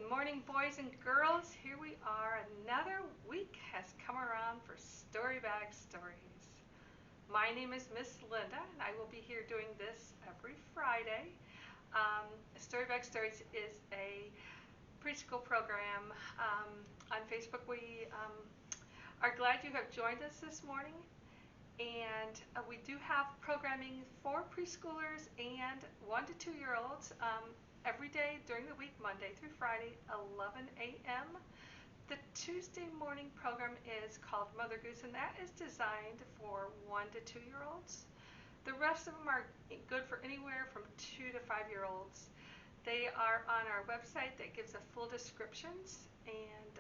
Good morning, boys and girls. Here we are. Another week has come around for Storybag Stories. My name is Miss Linda, and I will be here doing this every Friday. Storybag Stories is a preschool program on Facebook. We are glad you have joined us this morning. And we do have programming for preschoolers and 1 to 2 year olds every day during the week, Monday through Friday, 11 a.m. The Tuesday morning program is called Mother Goose, and that is designed for 1 to 2 year olds. The rest of them are good for anywhere from 2 to 5 year olds. They are on our website that gives a full descriptions, and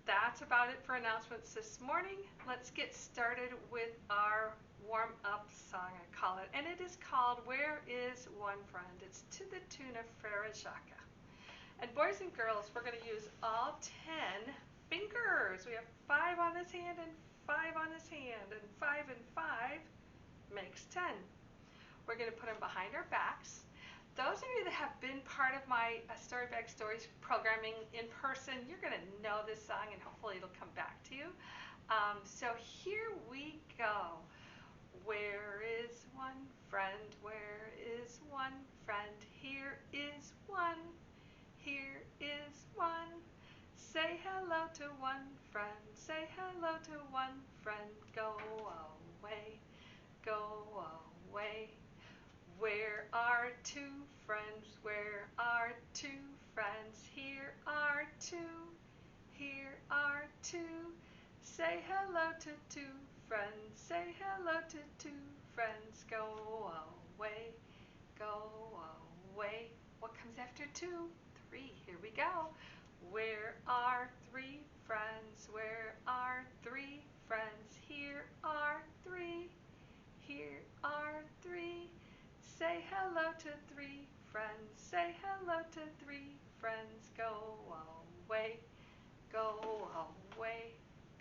that's about it for announcements this morning. Let's get started with our warm-up song, I call it. And it is called Where Is One Friend? It's to the tune of Frere Jacques. And boys and girls, we're going to use all 10 fingers. We have 5 on this hand and 5 on this hand. And 5 and 5 makes 10. We're going to put them behind our backs. Those of you that have been part of my Storybag Stories programming in person, you're going to know this song, and hopefully it'll come back to you. So here we go. Where is one friend? Where is one friend? Here is one. Here is one. Say hello to one friend. Say hello to one friend. Go away. Go away. Where are 2 friends? Where are 2 friends? Here are 2. Here are 2. Say hello to 2 friends. Say hello to 2 friends. Go away. Go away. What comes after 2? 3. Here we go. Where are 3 friends? Where are 3 friends? Here are 3. Here are 3. Say hello to 3 friends. Say hello to 3 friends. Go away. Go away.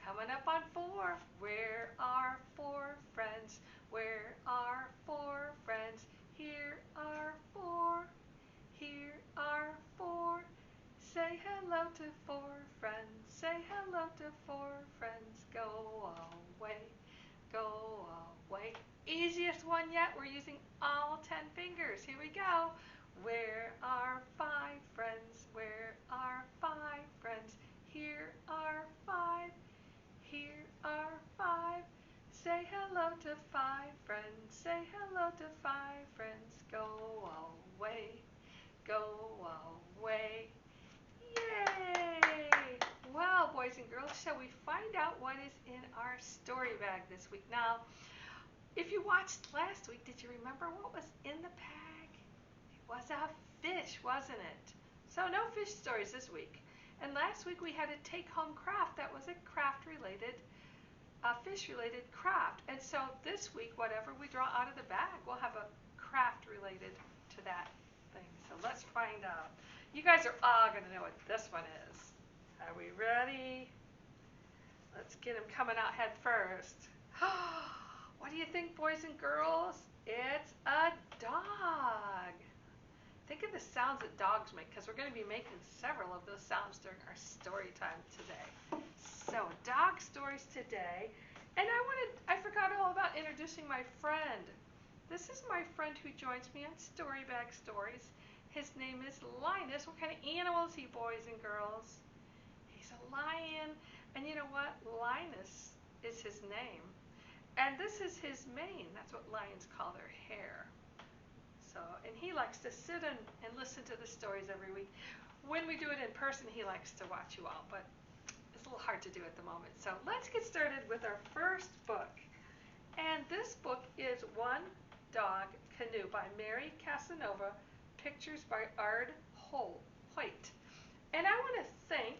Coming up on 4. Where are 4 friends? Where are 4 friends? Here are 4. Here are 4. Say hello to 4 friends. Say hello to 4 friends. Go away. Go away. Easiest one yet. We're using all 10 fingers. Here we go. Where are 5 friends? Where are 5 friends? Here are 5. Here are 5. Say hello to 5 friends. Say hello to 5 friends. Go away. Go away. Yay! Well, boys and girls, shall we find out what is in our story bag this week? Now, if you watched last week, did you remember what was in the bag? It was a fish, wasn't it? So no fish stories this week. And last week we had a take-home craft that was a craft-related, fish-related craft. And so this week, whatever we draw out of the bag, we'll have a craft related to that thing. So let's find out. You guys are all going to know what this one is. Are we ready? Let's get them coming out head first. What do you think, boys and girls? It's a dog. Think of the sounds that dogs make, because we're going to be making several of those sounds during our story time today. So, dog stories today. And I forgot all about introducing my friend. This is my friend who joins me on Storybag Stories. His name is Linus. What kind of animal is he, boys and girls? He's a lion. And you know what? Linus is his name. And this is his mane. That's what lions call their hair. So, and he likes to sit and listen to the stories every week. When we do it in person, he likes to watch you all, but it's a little hard to do at the moment. So let's get started with our first book. And this book is One Dog Canoe by Mary Casanova, pictures by Ard Hoyt. And I want to thank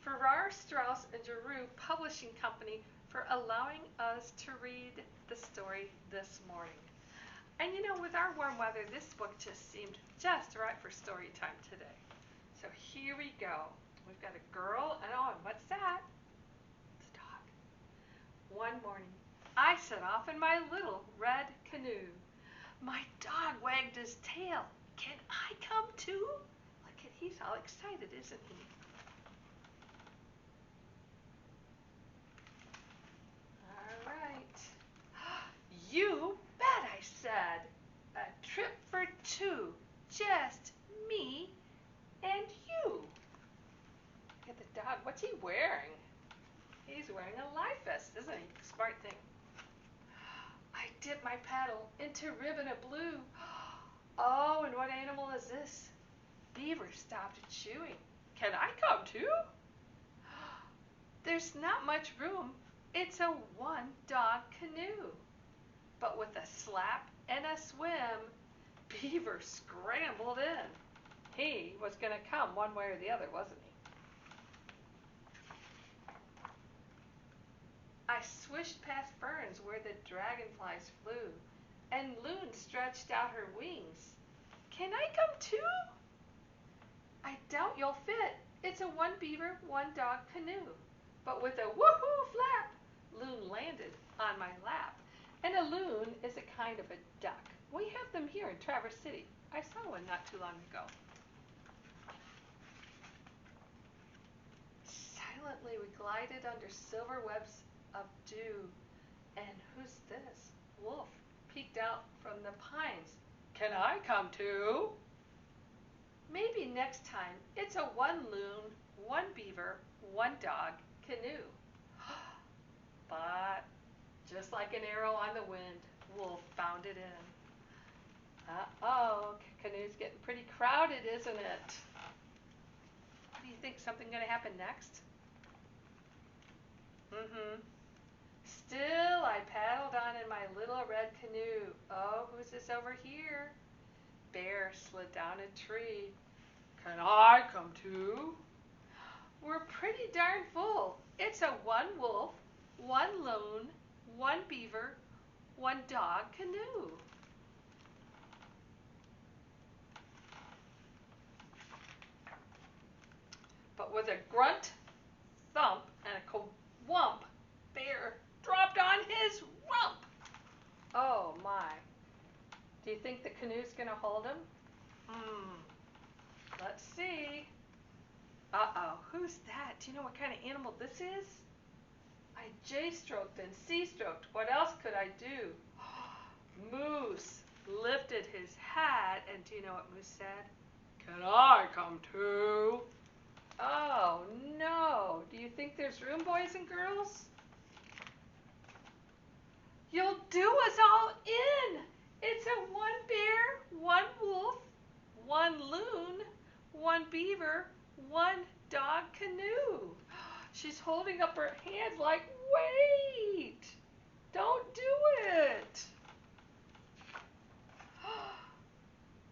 Farrar, Straus and Giroux Publishing Company for allowing us to read the story this morning. And you know, with our warm weather, this book just seemed just right for story time today. So here we go. We've got a girl, and what's that? It's a dog. One morning, I set off in my little red canoe. My dog wagged his tail. Can I come too? Look at, he's all excited, isn't he? All right. You bet, I said. A trip for two. Just me and you. Look at the dog. What's he wearing? He's wearing a life vest, isn't he? Smart thing. I dip my paddle into ribbon of blue. Oh, and what animal is this? Beaver stopped chewing. Can I come too? There's not much room. It's a one-dog canoe. But with a slap and a swim, Beaver scrambled in. He was going to come one way or the other, wasn't he? I swished past ferns where the dragonflies flew, and Loon stretched out her wings. Can I come too? I doubt you'll fit. It's a one beaver, one dog canoe. But with a woohoo flap, Loon landed on my lap. And a loon is a kind of a duck. We have them here in Traverse City. I saw one not too long ago. Silently we glided under silver webs of dew. And who's this? Wolf peeked out from the pines. Can I come too? Maybe next time. It's a one loon, one beaver, one dog canoe. But just like an arrow on the wind, Wolf bounded in. Uh-oh, canoe's getting pretty crowded, isn't it? What do you think? Something going to happen next? Still, I paddled on in my little red canoe. Oh, who's this over here? Bear slid down a tree. Can I come too? We're pretty darn full. It's a one wolf, one loon, one beaver, one dog canoe. But with a grunt, thump, and a kwump, Bear dropped on his rump. Oh my. Do you think the canoe's going to hold him? Let's see. Uh-oh, who's that? Do you know what kind of animal this is? I J-stroked and C-stroked. What else could I do? Moose lifted his hat, and do you know what Moose said? Can I come too? Oh, no. Do you think there's room, boys and girls? You'll do us all in. It's a one bear, one wolf, one loon, one beaver, one dog canoe. She's holding up her hands like, wait, don't do it.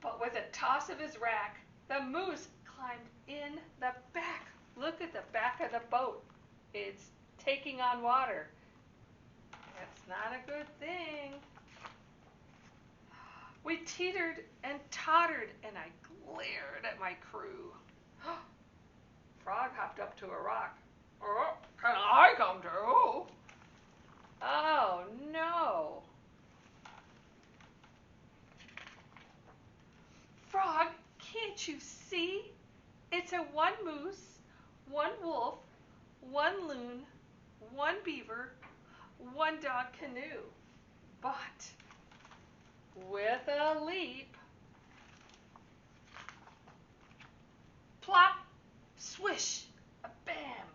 But with a toss of his rack, the moose climbed in the back. Look at the back of the boat. It's taking on water. That's not a good thing. We teetered and tottered, and I glared at my crew. Frog hopped up to a rock. Oh, can I come too? Oh, no. Frog, can't you see? It's a one moose, one wolf, one loon, one beaver, one dog canoe. But with a leap, plop, swish, a bam,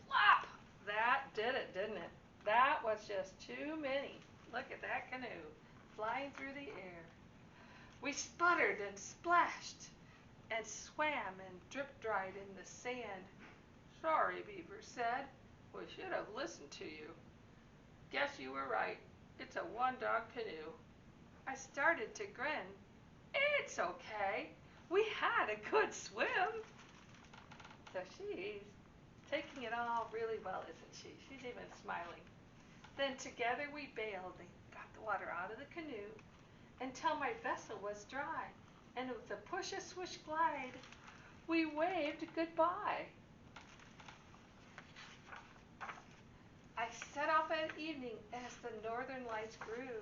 plop. That did it, didn't it? That was just too many. Look at that canoe flying through the air. We sputtered and splashed and swam and drip-dried in the sand. Sorry, Beaver said. We should have listened to you. Guess you were right. It's a one-dog canoe. I started to grin. It's okay. We had a good swim. So she's taking it all really well, isn't she? She's even smiling. Then together we bailed and got the water out of the canoe until my vessel was dry. And with a push-a-swish glide, we waved goodbye. I set off at evening as the northern lights grew.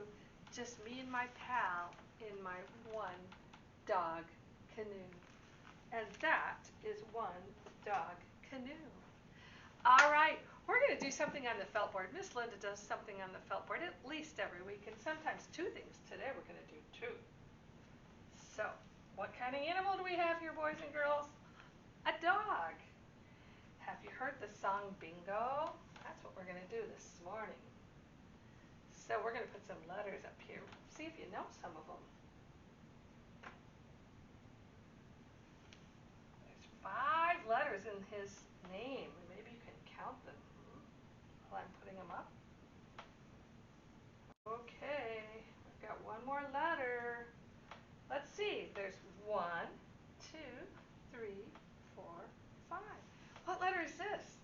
just me and my pal in my one dog canoe. And that is one dog canoe. All right, we're going to do something on the felt board. Miss Linda does something on the felt board at least every week, and sometimes two things. Today we're going to do two. So, what kind of animal do we have here, boys and girls? A dog. Have you heard the song Bingo? That's what we're going to do this morning. So we're going to put some letters up here. See if you know some of them. There's 5 letters in his name. Maybe you can count them while I'm putting them up. Okay, I've got one more letter. Let's see. There's 1, 2, 3, 4, 5. What letter is this?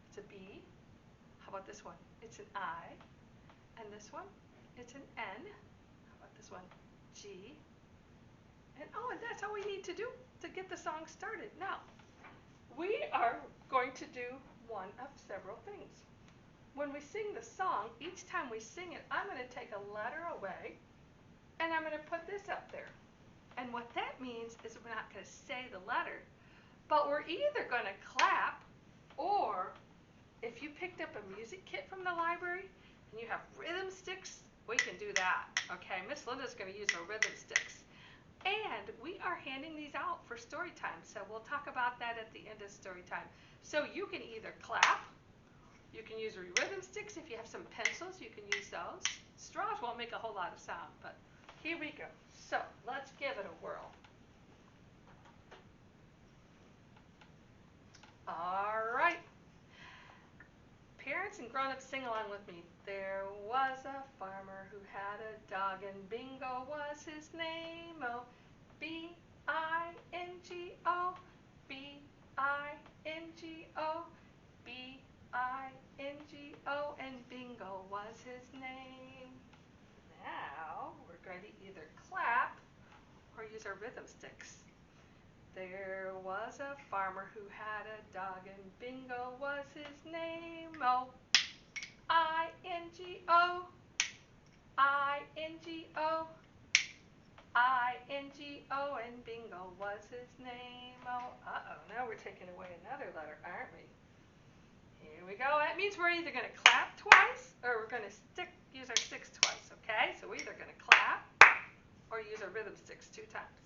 It's a B. How about this one? It's an I. And this one? It's an N. How about this one? G. And and that's all we need to do to get the song started. Now, we are going to do one of several things. When we sing the song, each time we sing it, I'm going to take a letter away, and I'm going to put this up there. And what that means is we're not going to say the letter, but we're either going to clap, or if you picked up a music kit from the library and you have rhythm sticks, we can do that. Okay, Miss Linda's going to use her rhythm sticks. And we are handing these out for story time, so we'll talk about that at the end of story time. So you can either clap, you can use your rhythm sticks. If you have some pencils, you can use those. Straws won't make a whole lot of sound, but here we go. So let's give it a whirl. All right. Parents and grown-ups, sing along with me. There was a farmer who had a dog, and Bingo was his name. Oh, B-I-N-G-O, B-I-N-G-O, B-I-N-G-O, and Bingo was his name. Now we're going to either clap or use our rhythm sticks. There was a farmer who had a dog, and Bingo was his name. Oh, I-N-G-O, I-N-G-O, I-N-G-O, and Bingo was his name. Oh, now we're taking away another letter, aren't we? Here we go. That means we're either going to clap twice or we're going to use our sticks twice, okay? So we're either going to clap or use our rhythm sticks 2 times.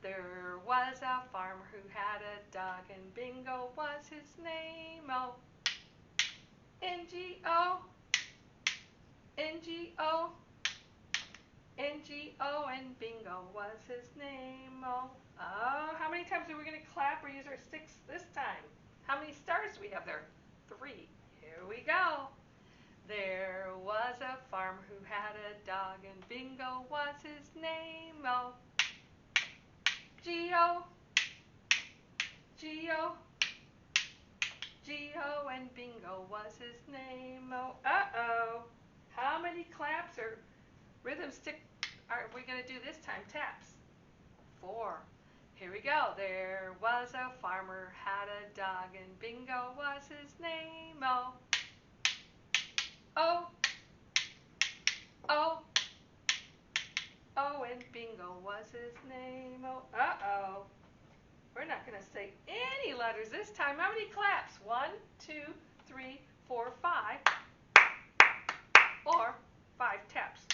There was a farmer who had a dog, and Bingo was his name. Oh, N-G-O, N-G-O, N-G-O, and Bingo was his name. Oh, how many times are we going to clap or use our sticks this time? How many stars do we have there? 3. Here we go. There was a farmer who had a dog, and Bingo was his name. Oh, G-O, G-O, G-O, and Bingo was his name. Oh, how many claps or rhythm stick are we going to do this time? Taps. 4. Here we go. There was a farmer, had a dog, and Bingo was his name. Oh, oh, oh, oh, and Bingo was his name. Oh, we're not going to say any letters this time. How many claps? 1, 2, 3, 4, 5, or 5 taps.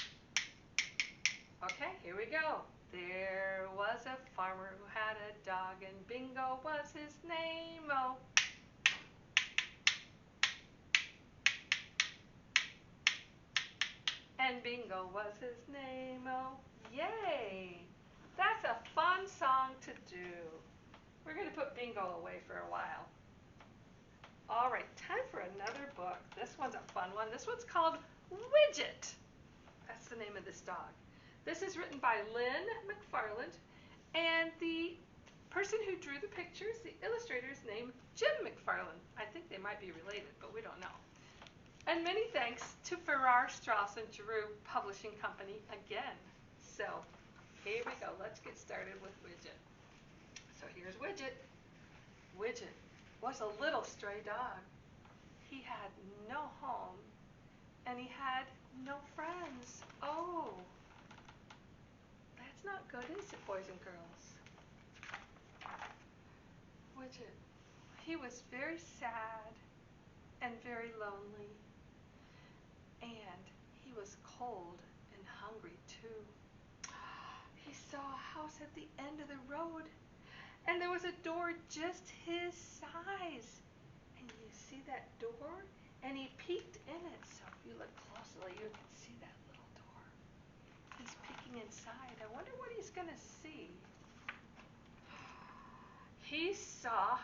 Okay, here we go. There was a farmer who had a dog, and Bingo was his name. Oh, and Bingo was his name. Oh, yay! That's a fun song to do. We're going to put Bingo away for a while. All right, time for another book. This one's a fun one. This one's called Widget. That's the name of this dog. This is written by Lynn McFarland, and the person who drew the pictures, the illustrator, is named Jim McFarland. I think they might be related, but we don't know. And many thanks to Farrar, Straus and Giroux Publishing Company again. So here we go. Let's get started with Widget. So here's Widget. Widget was a little stray dog. He had no home, and he had no friends. Oh, good is it, boys and girls? Widget, he was very sad and very lonely, and he was cold and hungry too. He saw a house at the end of the road, and there was a door just his size. And you see that door? And he peeked in it. So if you look closely, you can see that little door. He's peeking inside. I wonder what he's going to see. He saw,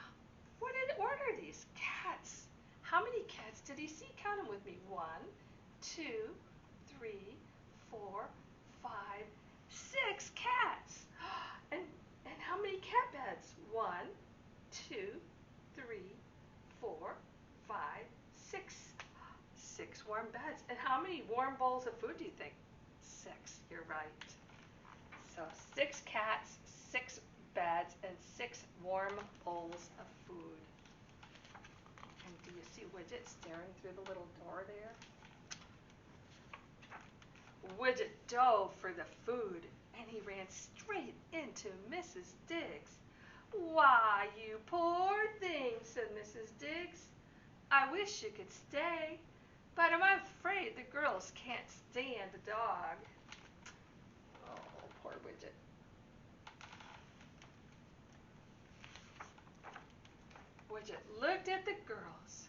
what are these? Cats. How many cats did he see? Count them with me. 1, 2, 3, 4, 5, 6 cats. And how many cat beds? 1, 2, 3, 4, 5, 6. 6 warm beds. And how many warm bowls of food do you think? 6. You're right. So 6 cats, 6 beds, and 6 warm bowls of food. And do you see Widget staring through the little door there? Widget dove for the food, and he ran straight into Mrs. Diggs. "Why, you poor thing," said Mrs. Diggs. "I wish you could stay, but I'm afraid the girls can't stand a dog." Oh, poor Widget. Widget looked at the girls,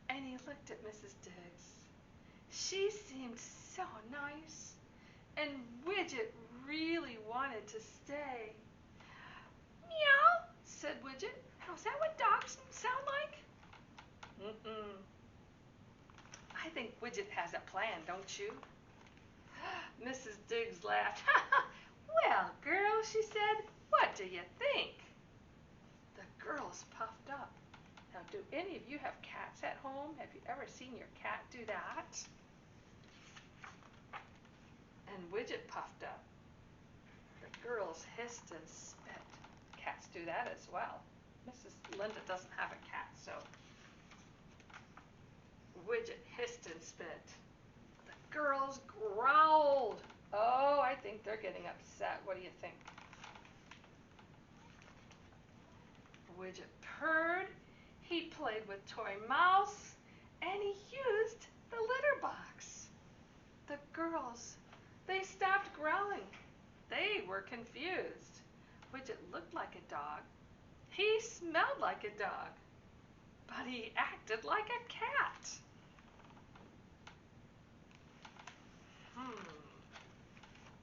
and he looked at Mrs. Diggs. She seemed so nice, and Widget really wanted to stay. "Meow," said Widget. "Now, is that what dogs sound like?" Mm-mm. I think Widget has a plan, don't you? Mrs. Diggs laughed. "Well, girls," she said, "what do you think?" The girls puffed up. Now, do any of you have cats at home? Have you ever seen your cat do that? And Widget puffed up. The girls hissed and spit. Cats do that as well. Mrs. Linda doesn't have a cat, so Widget hissed and spit. The girls growled. Oh, I think they're getting upset. What do you think? Widget purred. He played with Toy Mouse, and he used the litter box. The girls, they stopped growling. They were confused. Widget looked like a dog. He smelled like a dog, but he acted like a cat.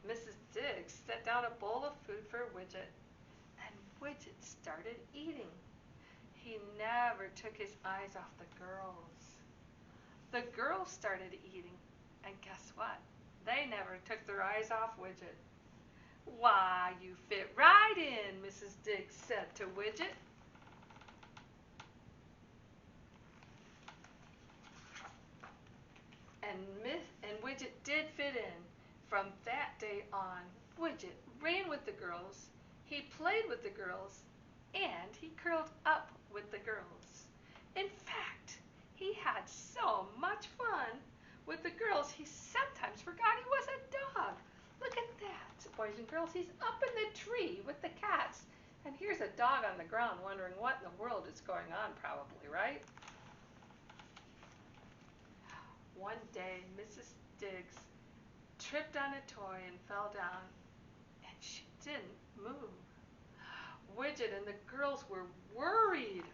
Mrs. Diggs set down a bowl of food for Widget, and Widget started eating. He never took his eyes off the girls. The girls started eating, and guess what? They never took their eyes off Widget. "Why, you fit right in," Mrs. Diggs said to Widget. And Widget did fit in. From that day on, Widget ran with the girls, he played with the girls, and he curled up with the girls. In fact, he had so much fun with the girls, he sometimes forgot he was a dog. Look at that, boys and girls. He's up in the tree with the cats, and here's a dog on the ground wondering what in the world is going on, probably, right? One day, Mrs. Diggs tripped on a toy and fell down, and she didn't move. Widget and the girls were worried.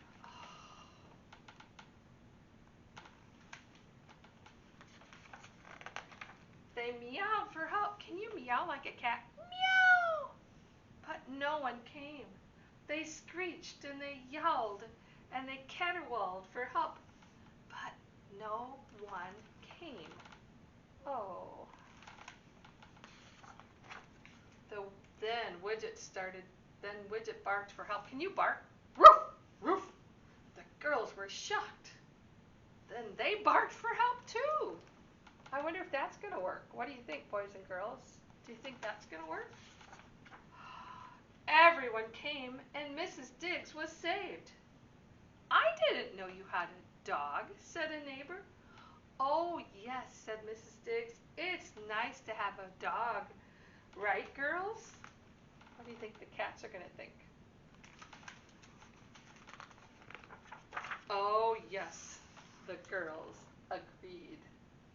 They meowed for help. Can you meow like a cat? Meow! But no one came. They screeched and they yelled and they caterwauled for help, but no one came. Oh. Then Widget barked for help. Can you bark? Roof! Roof! The girls were shocked. Then they barked for help too. I wonder if that's going to work. What do you think, boys and girls? Do you think that's going to work? Everyone came, and Mrs. Diggs was saved. "I didn't know you had a dog," said a neighbor. "Oh, yes," said Mrs. Diggs. "It's nice to have a dog. Right, girls?" What do you think the cats are going to think? Oh, yes, the girls agreed.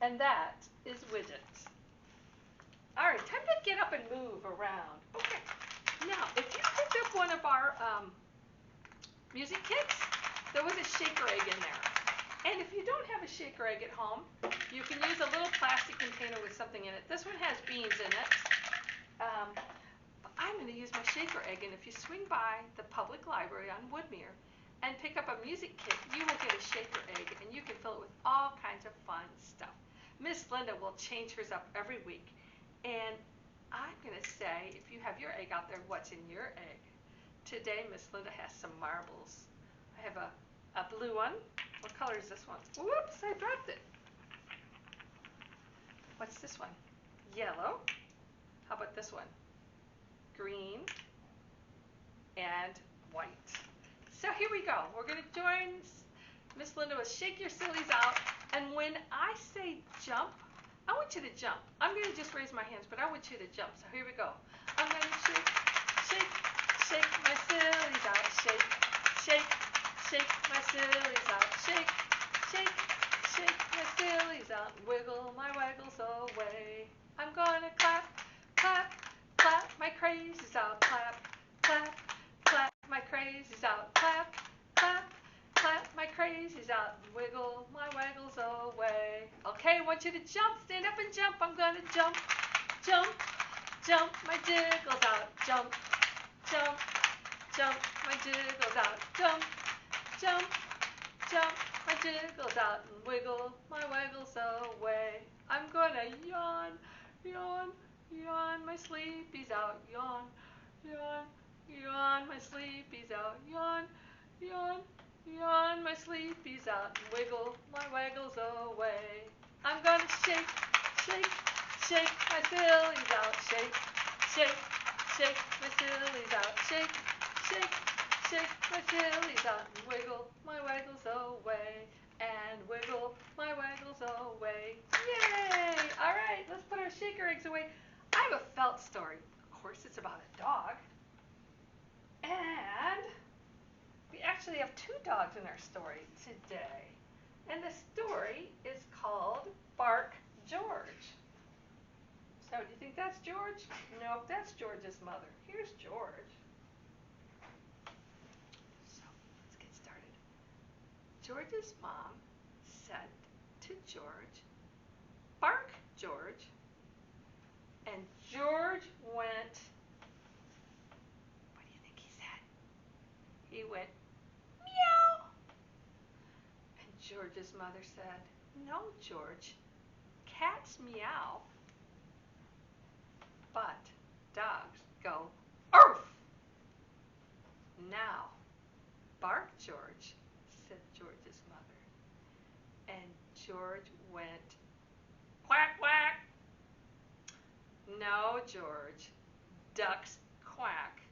And that is Widget. All right, time to get up and move around. Okay, now, if you picked up one of our music kits, there was a shaker egg in there. And if you don't have a shaker egg at home, you can use a little plastic container with something in it. This one has beans in it. But I'm going to use my shaker egg, and if you swing by the public library on Woodmere and pick up a music kit, you will get a shaker egg, and you can fill it with all kinds of fun stuff. Miss Linda will change hers up every week, and I'm going to say, if you have your egg out there, what's in your egg? Today, Miss Linda has some marbles. I have a blue one. What color is this one? Whoops, I dropped it. What's this one? Yellow. How about this one? Green and white. So here we go. We're going to join Miss Linda with Shake Your Sillies Out. And when I say jump, I want you to jump. I'm going to just raise my hands, but I want you to jump. So here we go. I'm going to shake, shake, shake my sillies out. Shake, shake, shake my sillies out. Shake, shake, shake my sillies out. Wiggle my waggles away. I'm going to clap, clap, clap my crazies out. Clap, clap, clap my crazies out. Clap, clap, clap my crazies out. Wiggle my waggles away. Okay, I want you to jump. Stand up and jump. I'm going to jump, jump, jump my jiggles out. Jump, jump, jump my jiggles out. Jump, jump, jump my jiggles out. And wiggle my waggles away. I'm going to yawn, yawn, yawn my sleepies out. Yawn, yawn, yawn my sleepies out. Yawn, yawn, yawn my sleepies out. And wiggle my waggles away. I'm going to shake, shake, shake my sillies out. Shake, shake, shake my sillies out. Shake, shake, shake my sillies out. And wiggle my waggles away. And wiggle my waggles away. Yay! All right, let's put our shaker eggs away. I have a felt story. Of course, it's about a dog. And we actually have two dogs in our story today. And the story is called Bark George. So do you think that's George? No, that's George's mother. Here's George. So let's get started. George's mom said to George, "Bark, George." And George went, what do you think he said? He went, "Meow." And George's mother said, "No, George, cats meow, but dogs go arf." "Now, bark, George," said George's mother. And George went, "Quack, quack." "No, George, ducks quack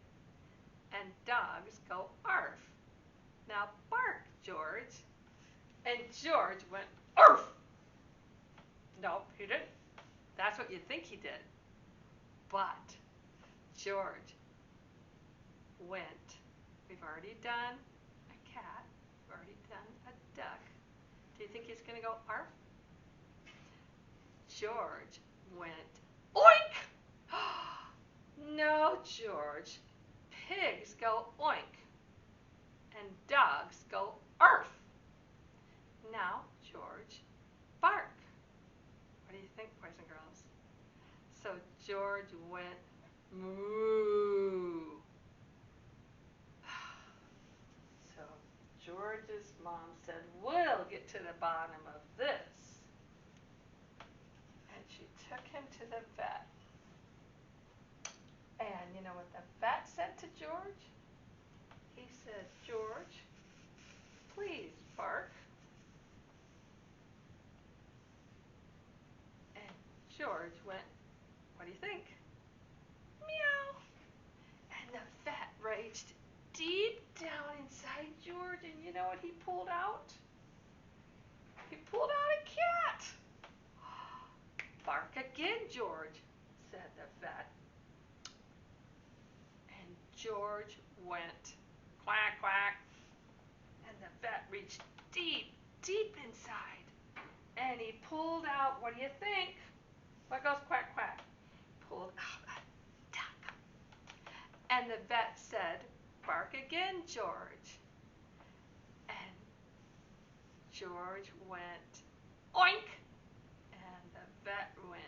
and dogs go arf. Now bark, George." And George went arf. No, he didn't. That's what you think he did. But George went. We've already done a cat. We've already done a duck. Do you think he's going to go arf? George went oink. No, George. Pigs go oink and dogs go arf. Now, George, bark. What do you think, boys and girls? So George went moo. So George's mom said, "We'll get to the bottom of this." And she took him to the vet. And you know what the vet said to George? He said, "George, please bark." And George went, what do you think? Meow. And the vet reached deep down inside George, and you know what he pulled out? He pulled out a cat. "Bark again, George," said the vet. George went quack, quack, and the vet reached deep, deep inside, and he pulled out, what do you think? What goes quack, quack? Pulled out a duck. And the vet said, bark again, George. And George went oink, and the vet went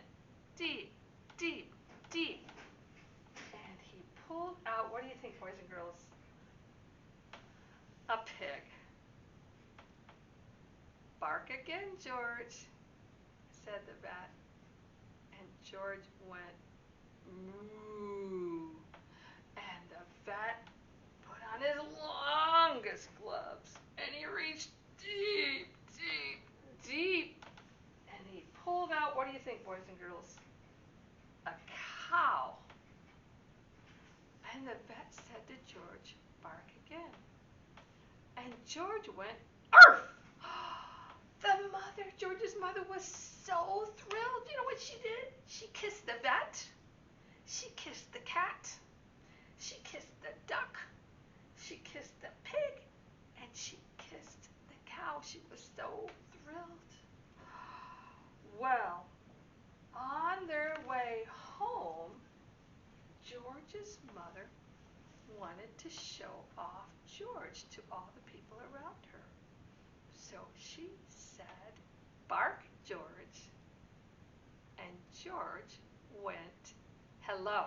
deep, deep, deep. And he pulled out, what do you think, boys and girls? A pig. Bark again, George, said the vet. And George went moo. And the vet put on his longest gloves, and he reached deep, deep, deep. And he pulled out, what do you think, boys and girls? A cow. And the vet said to George, bark again. And George went, arf! George's mother was so thrilled. You know what she did? She kissed the vet. She kissed the cat. She kissed the duck. She kissed the pig. And she kissed the cow. She was so thrilled. Well, on their way home, George's mother wanted to show off George to all the people around her. So she said, bark, George. And George went, hello.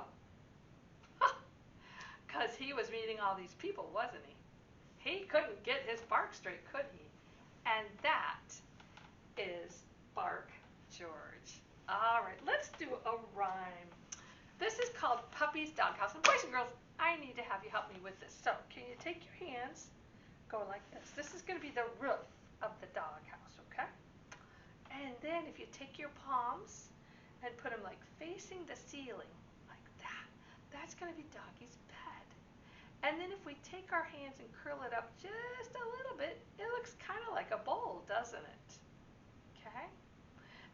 Because he was meeting all these people, wasn't he? He couldn't get his bark straight, could he? And that is Bark George. All right, let's do a rhyme. This is called Puppies Doghouse. And boys and girls, I need to have you help me with this. So can you take your hands, go like this. This is going to be the roof of the doghouse, okay? And then if you take your palms and put them like facing the ceiling, like that, that's going to be Doggy's bed. And then if we take our hands and curl it up just a little bit, it looks kind of like a bowl, doesn't it? Okay?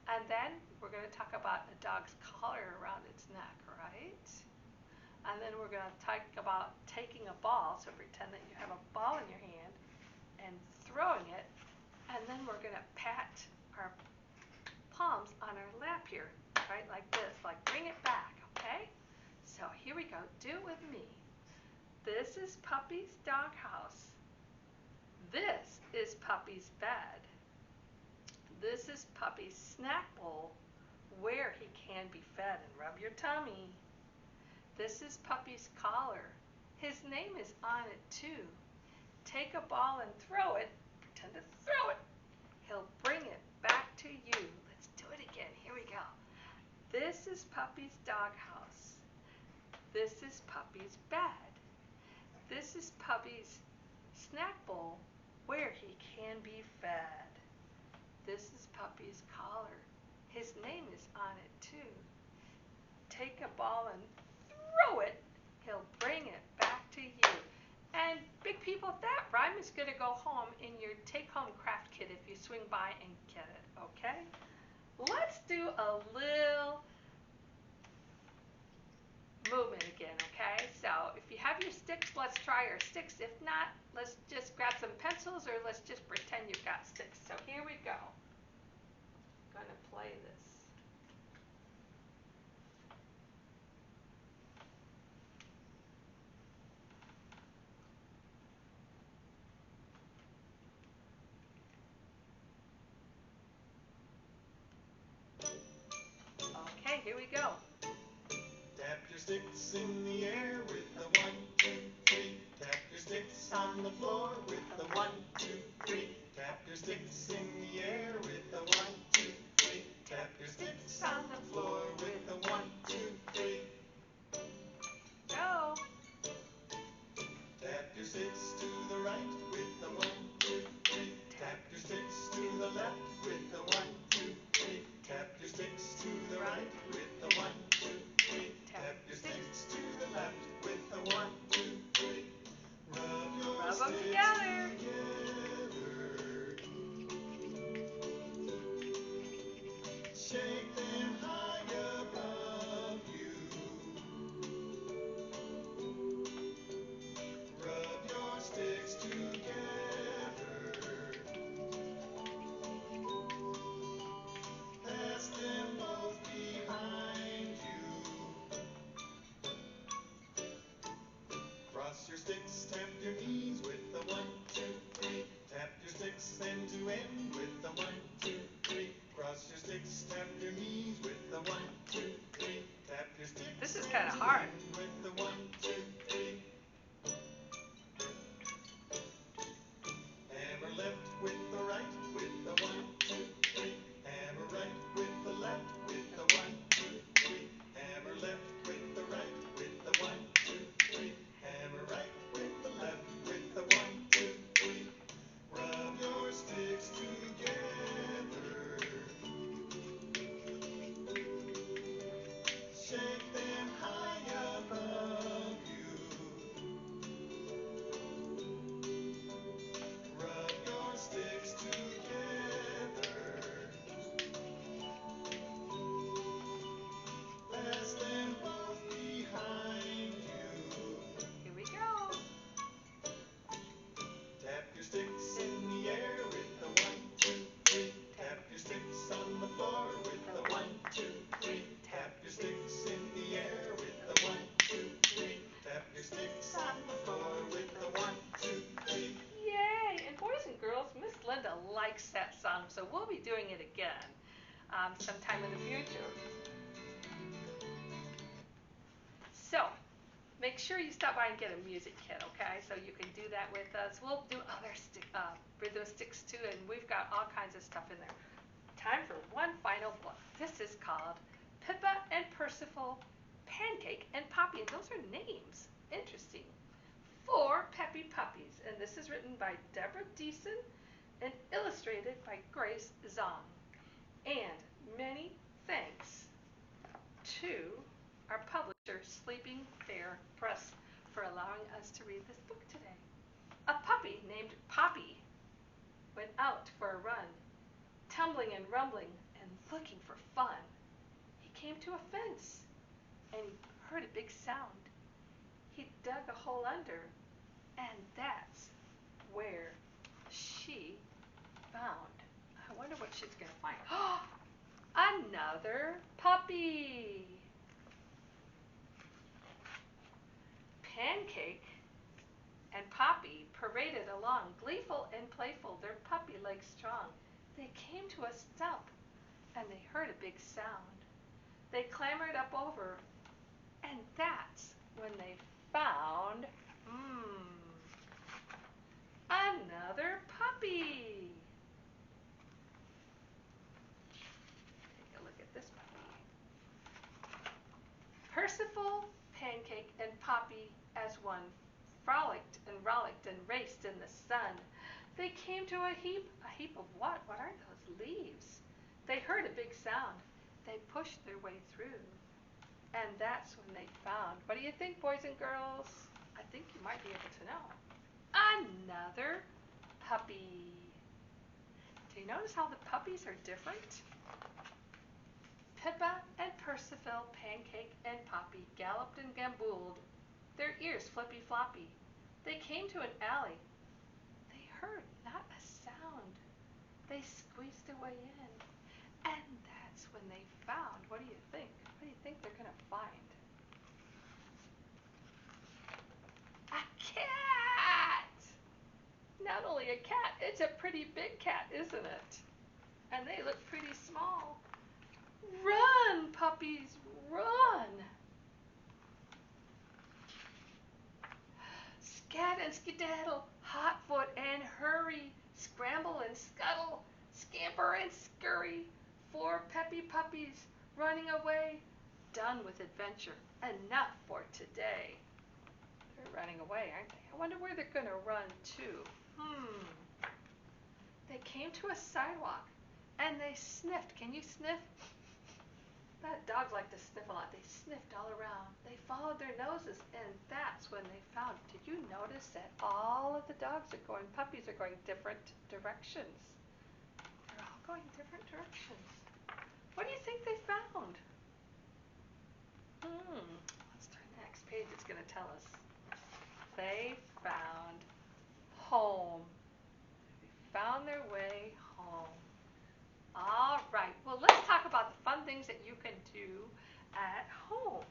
And then we're going to talk about the dog's collar around its neck, right? And then we're going to talk about taking a ball, so pretend that you have a ball in your hand and throwing it, and then we're going to pat our palms on our lap here, right, like this, like bring it back, okay? So here we go, do it with me. This is Puppy's Doghouse. This is Puppy's bed. This is Puppy's snack bowl, where he can be fed and rub your tummy. This is Puppy's collar. His name is on it too. Take a ball and throw it. Pretend to throw it. He'll bring it back to you. Let's do it again. Here we go. This is Puppy's Doghouse. This is Puppy's bed. This is Puppy's snack bowl, where he can be fed. This is Puppy's collar. His name is on it too. Take a ball and throw it. He'll bring it back to you. And big people, that rhyme is going to go home in your take-home craft kit if you swing by and get it, okay? Let's do a little movement again, okay? So if you have your sticks, let's try our sticks. If not, let's just grab some pencils, or let's just pretend you've got sticks. So here we go. I'm going to play this. Okay, here we go. Tap your sticks in the air with the 1, 2, 3. Tap your sticks on the floor with the 1, 2, 3. Tap your sticks in the air with the 1, 2, 3. Tap your sticks on the floor with the 1, 2, 3. Go. Tap your sticks to the right with the 1, 2, 3. Tap your sticks to the left with the 1, 2, 3. Tap your sticks to the right with the 1, 2, 3. Tap your sticks to the left with the 1, 2, 3. Rub them together. Shake them high. likes that song, so we'll be doing it again sometime in the future. So make sure you stop by and get a music kit, okay? So you can do that with us. We'll do other rhythm sticks too, and we've got all kinds of stuff in there. Time for one final book. This is called Pippa and Percival, Pancake and Poppy, and those are names. Interesting. For Peppy Puppies, and this is written by Deborah Deason and illustrated by Grace Zong. And many thanks to our publisher, Sleeping Bear Press, for allowing us to read this book today. A puppy named Poppy went out for a run, tumbling and rumbling and looking for fun. He came to a fence and he heard a big sound. He dug a hole under, and that's where she found. I wonder what she's going to find. Another puppy. Pancake and Poppy paraded along, gleeful and playful, their puppy legs strong. They came to a stump, and they heard a big sound. They clambered up over, and that's when they found another puppy. Take a look at this puppy. Percival, Pancake, and Poppy as one frolicked and rollicked and raced in the sun. They came to a heap of what? What are those? Leaves. They heard a big sound. They pushed their way through. And that's when they found, what do you think, boys and girls? I think you might be able to know. Another puppy. Do you notice how the puppies are different? Pippa and Percival, Pancake and Poppy galloped and gambooled, their ears flippy floppy. They came to an alley. They heard not a sound. They squeezed their way in. And that's when they found, what do you think? What do you think they're going to find? A cat! Not only a cat, it's a pretty big cat, isn't it? And they look pretty small. Run, puppies, run! Scat and skedaddle, hotfoot and hurry, scramble and scuttle, scamper and scurry. 4 peppy puppies running away, done with adventure, enough for today. They're running away, aren't they? I wonder where they're going to run to. They came to a sidewalk and they sniffed. Can you sniff? That dogs like to sniff a lot. They sniffed all around. They followed their noses, and that's when they found. Did you notice that all of the puppies are going different directions? They're all going different directions. What do you think they found? Let's turn to the next page. It's going to tell us. They found home. They found their way home. All right, well, let's talk about the fun things that you can do at home.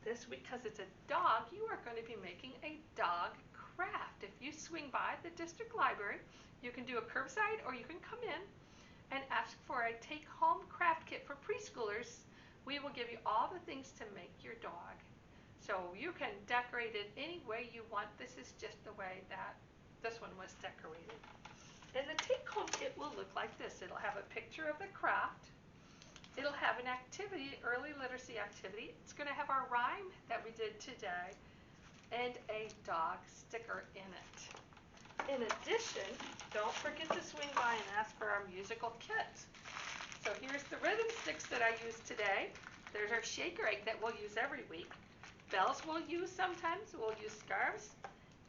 This week, because it's a dog, you are going to be making a dog craft. If you swing by the district library, you can do a curbside or you can come in and ask for a take-home craft kit for preschoolers. We will give you all the things to make your dog. So you can decorate it any way you want. This is just the way that this one was decorated. And the take-home kit will look like this. It'll have a picture of the craft. It'll have an activity, early literacy activity. It's going to have our rhyme that we did today and a dog sticker in it. In addition, don't forget to swing by and ask for our musical kit. So here's the rhythm sticks that I used today. There's our shaker egg that we'll use every week. Bells we'll use sometimes. We'll use scarves.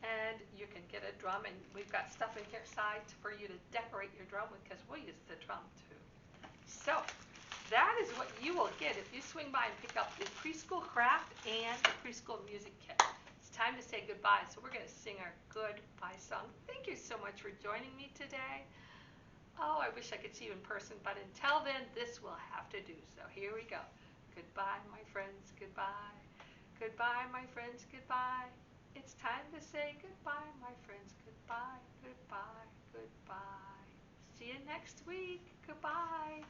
And you can get a drum, and we've got stuff in here side for you to decorate your drum with, because we'll use the drum too. So that is what you will get if you swing by and pick up the preschool craft and the preschool music kit. It's time to say goodbye, so we're going to sing our goodbye song. Thank you so much for joining me today. Oh, I wish I could see you in person, but until then, this will have to do. So here we go. Goodbye, my friends, goodbye. Goodbye, my friends, goodbye. It's time to say goodbye, my friends. Goodbye, goodbye, goodbye. see you next week. Goodbye.